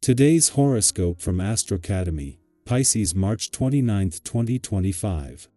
Today's horoscope from Astrocademy, Pisces March 29, 2025.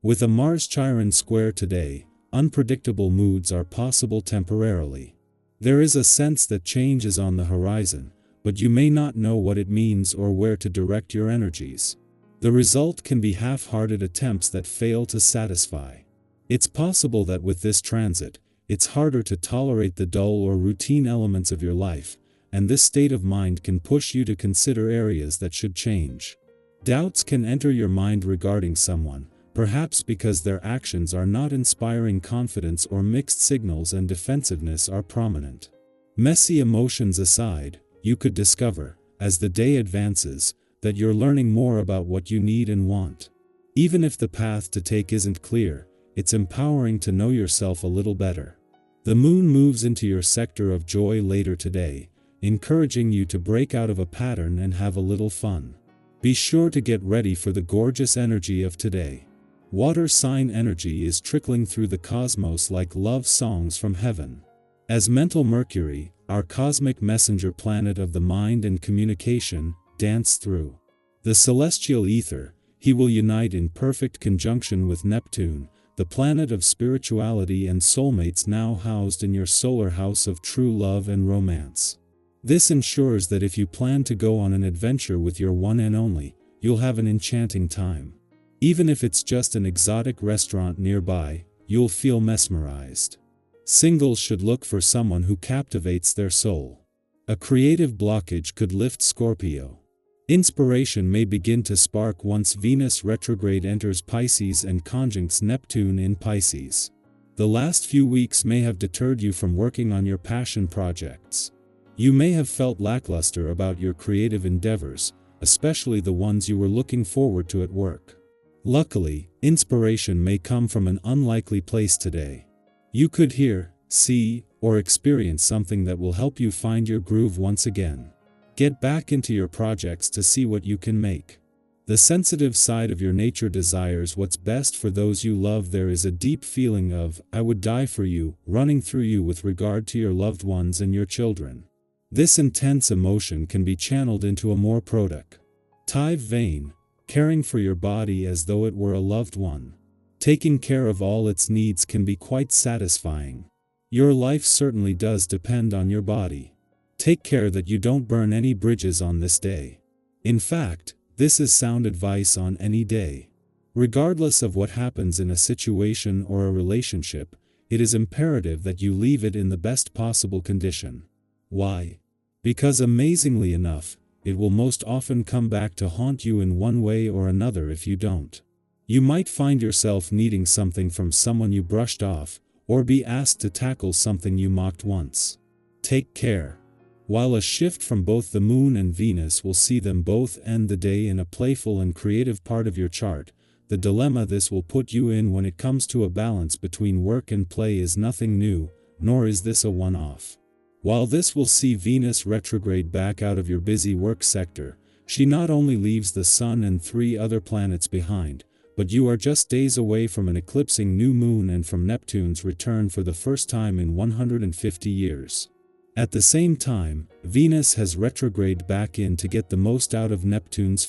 With a Mars-Chiron square today, unpredictable moods are possible temporarily. There is a sense that change is on the horizon, but you may not know what it means or where to direct your energies. The result can be half-hearted attempts that fail to satisfy. It's possible that with this transit, it's harder to tolerate the dull or routine elements of your life, and this state of mind can push you to consider areas that should change. Doubts can enter your mind regarding someone, perhaps because their actions are not inspiring confidence or mixed signals and defensiveness are prominent. Messy emotions aside, you could discover, as the day advances, that you're learning more about what you need and want. Even if the path to take isn't clear, it's empowering to know yourself a little better. The moon moves into your sector of joy later today, encouraging you to break out of a pattern and have a little fun. Be sure to get ready for the gorgeous energy of today. Water sign energy is trickling through the cosmos like love songs from heaven. As mental Mercury, our cosmic messenger planet of the mind and communication, dance through the celestial ether, he will unite in perfect conjunction with Neptune, the planet of spirituality and soulmates now housed in your solar house of true love and romance. This ensures that if you plan to go on an adventure with your one and only, you'll have an enchanting time. Even if it's just an exotic restaurant nearby, you'll feel mesmerized. Singles should look for someone who captivates their soul. A creative blockage could lift Scorpio. Inspiration may begin to spark once Venus retrograde enters Pisces and conjuncts Neptune in Pisces. The last few weeks may have deterred you from working on your passion projects. You may have felt lackluster about your creative endeavors, especially the ones you were looking forward to at work. Luckily, inspiration may come from an unlikely place today. You could hear, see, or experience something that will help you find your groove once again. Get back into your projects to see what you can make. The sensitive side of your nature desires what's best for those you love. There is a deep feeling of, "I would die for you," running through you with regard to your loved ones and your children. This intense emotion can be channeled into a more productive vein, caring for your body as though it were a loved one. Taking care of all its needs can be quite satisfying. Your life certainly does depend on your body. Take care that you don't burn any bridges on this day. In fact, this is sound advice on any day. Regardless of what happens in a situation or a relationship, it is imperative that you leave it in the best possible condition. Why? Because amazingly enough, it will most often come back to haunt you in one way or another if you don't. You might find yourself needing something from someone you brushed off, or be asked to tackle something you mocked once. Take care. While a shift from both the moon and Venus will see them both end the day in a playful and creative part of your chart, the dilemma this will put you in when it comes to a balance between work and play is nothing new, nor is this a one-off. While this will see Venus retrograde back out of your busy work sector, she not only leaves the Sun and 3 other planets behind, but you are just days away from an eclipsing new moon and from Neptune's return for the first time in 150 years. At the same time, Venus has retrograded back in to get the most out of Neptune's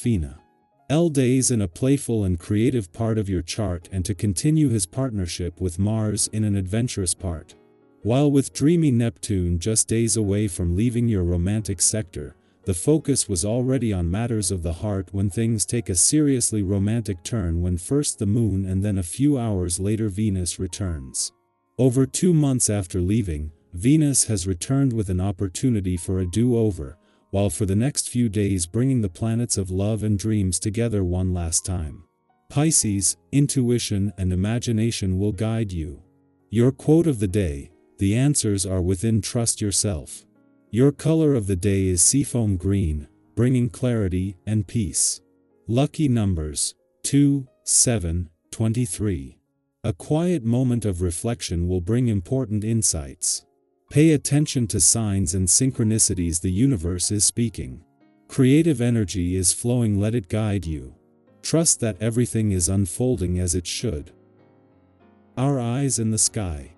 days in a playful and creative part of your chart and to continue his partnership with Mars in an adventurous part. While with dreamy Neptune just days away from leaving your romantic sector, the focus was already on matters of the heart when things take a seriously romantic turn when first the moon and then a few hours later Venus returns. Over 2 months after leaving, Venus has returned with an opportunity for a do-over, while for the next few days bringing the planets of love and dreams together one last time. Pisces, intuition and imagination will guide you. Your quote of the day: "The answers are within, trust yourself." Your color of the day is seafoam green, bringing clarity and peace. Lucky numbers: 2, 7, 23. A quiet moment of reflection will bring important insights. Pay attention to signs and synchronicities. The universe is speaking. Creative energy is flowing. Let it guide you. Trust that everything is unfolding as it should. Our eyes in the sky.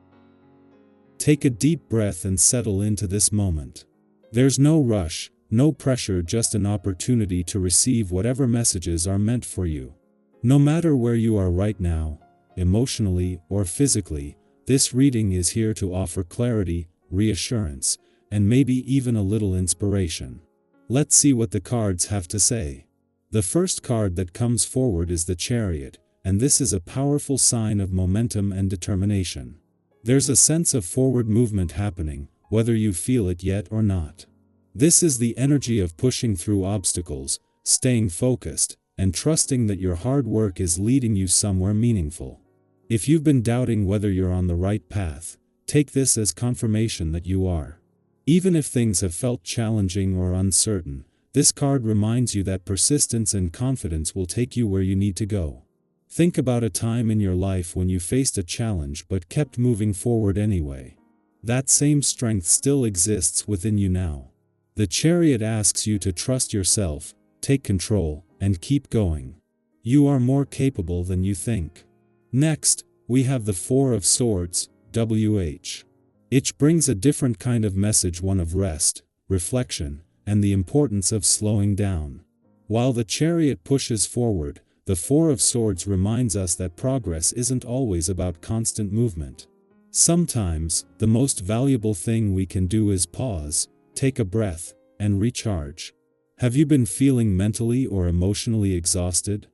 Take a deep breath and settle into this moment. There's no rush, No pressure, just an opportunity to receive whatever messages are meant for you. No matter where you are right now, emotionally or physically, this reading is here to offer clarity, reassurance, and maybe even a little inspiration. Let's see what the cards have to say. The first card that comes forward is the Chariot, and this is a powerful sign of momentum and determination. There's a sense of forward movement happening, whether you feel it yet or not. This is the energy of pushing through obstacles, staying focused, and trusting that your hard work is leading you somewhere meaningful. If you've been doubting whether you're on the right path, take this as confirmation that you are. Even if things have felt challenging or uncertain, this card reminds you that persistence and confidence will take you where you need to go. Think about a time in your life when you faced a challenge but kept moving forward anyway. That same strength still exists within you now. The Chariot asks you to trust yourself, take control, and keep going. You are more capable than you think. Next, we have the Four of Swords, WH. It brings a different kind of message, one of rest, reflection, and the importance of slowing down. While the Chariot pushes forward, the Four of Swords reminds us that progress isn't always about constant movement. Sometimes, the most valuable thing we can do is pause, take a breath, and recharge. Have you been feeling mentally or emotionally exhausted?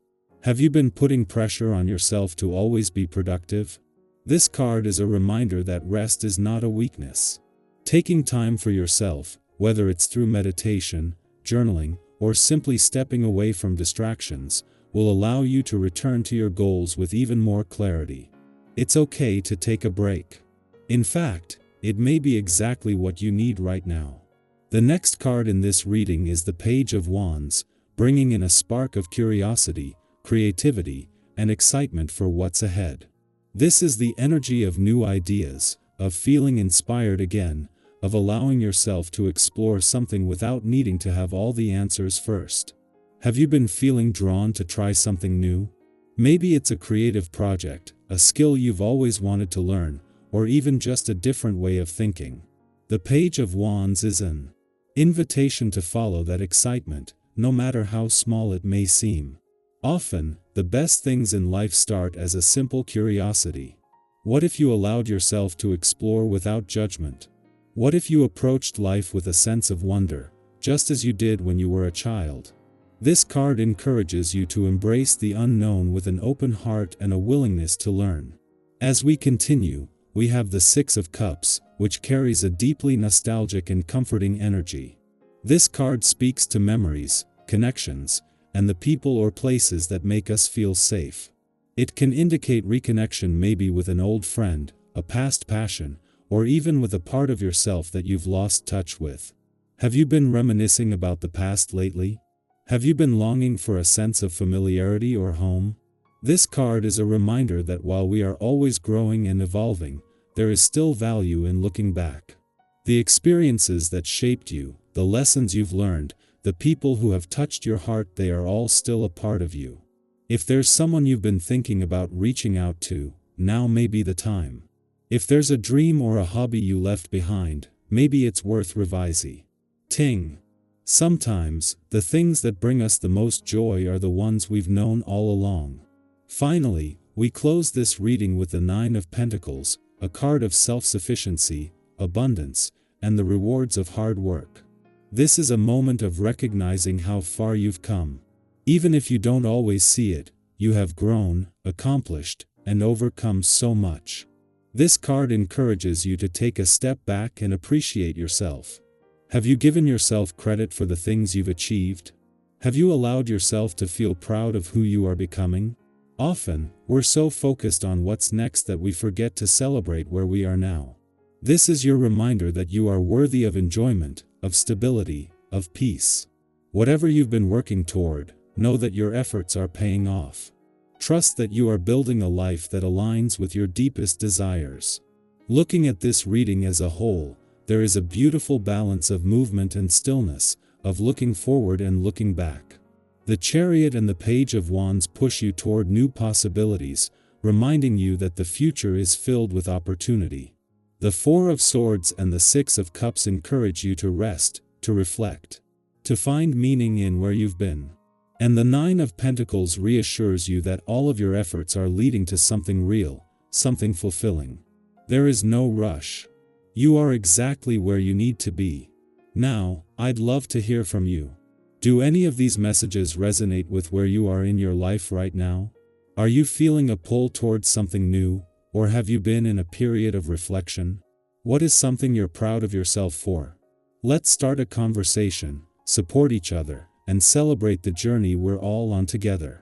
Have you been putting pressure on yourself to always be productive? This card is a reminder that rest is not a weakness. Taking time for yourself, whether it's through meditation, journaling, or simply stepping away from distractions, will allow you to return to your goals with even more clarity. It's okay to take a break. In fact, it may be exactly what you need right now. The next card in this reading is the Page of Wands, bringing in a spark of curiosity, creativity, and excitement for what's ahead. This is the energy of new ideas, of feeling inspired again, of allowing yourself to explore something without needing to have all the answers first. Have you been feeling drawn to try something new? Maybe it's a creative project, a skill you've always wanted to learn, or even just a different way of thinking. The Page of Wands is an invitation to follow that excitement, no matter how small it may seem. Often, the best things in life start as a simple curiosity. What if you allowed yourself to explore without judgment? What if you approached life with a sense of wonder, just as you did when you were a child? This card encourages you to embrace the unknown with an open heart and a willingness to learn. As we continue, we have the Six of Cups, which carries a deeply nostalgic and comforting energy. This card speaks to memories, connections, and the people or places that make us feel safe. It can indicate reconnection, maybe with an old friend, a past passion, or even with a part of yourself that you've lost touch with. Have you been reminiscing about the past lately? Have you been longing for a sense of familiarity or home? This card is a reminder that while we are always growing and evolving, there is still value in looking back. The experiences that shaped you, the lessons you've learned, the people who have touched your heart, they are all still a part of you. If there's someone you've been thinking about reaching out to, now may be the time. If there's a dream or a hobby you left behind, maybe it's worth revising. Sometimes, the things that bring us the most joy are the ones we've known all along. Finally, we close this reading with the Nine of Pentacles, a card of self-sufficiency, abundance, and the rewards of hard work. This is a moment of recognizing how far you've come. Even if you don't always see it, you have grown, accomplished, and overcome so much. This card encourages you to take a step back and appreciate yourself. Have you given yourself credit for the things you've achieved? Have you allowed yourself to feel proud of who you are becoming? Often, we're so focused on what's next that we forget to celebrate where we are now. This is your reminder that you are worthy of enjoyment, of stability, of peace. Whatever you've been working toward, know that your efforts are paying off. Trust that you are building a life that aligns with your deepest desires. Looking at this reading as a whole, there is a beautiful balance of movement and stillness, of looking forward and looking back. The Chariot and the Page of Wands push you toward new possibilities, reminding you that the future is filled with opportunity. The Four of Swords and the Six of Cups encourage you to rest, to reflect. to find meaning in where you've been. And the Nine of Pentacles reassures you that all of your efforts are leading to something real, something fulfilling. There is no rush. You are exactly where you need to be. Now, I'd love to hear from you. Do any of these messages resonate with where you are in your life right now? Are you feeling a pull towards something new, or have you been in a period of reflection? What is something you're proud of yourself for? Let's start a conversation, support each other, and celebrate the journey we're all on together.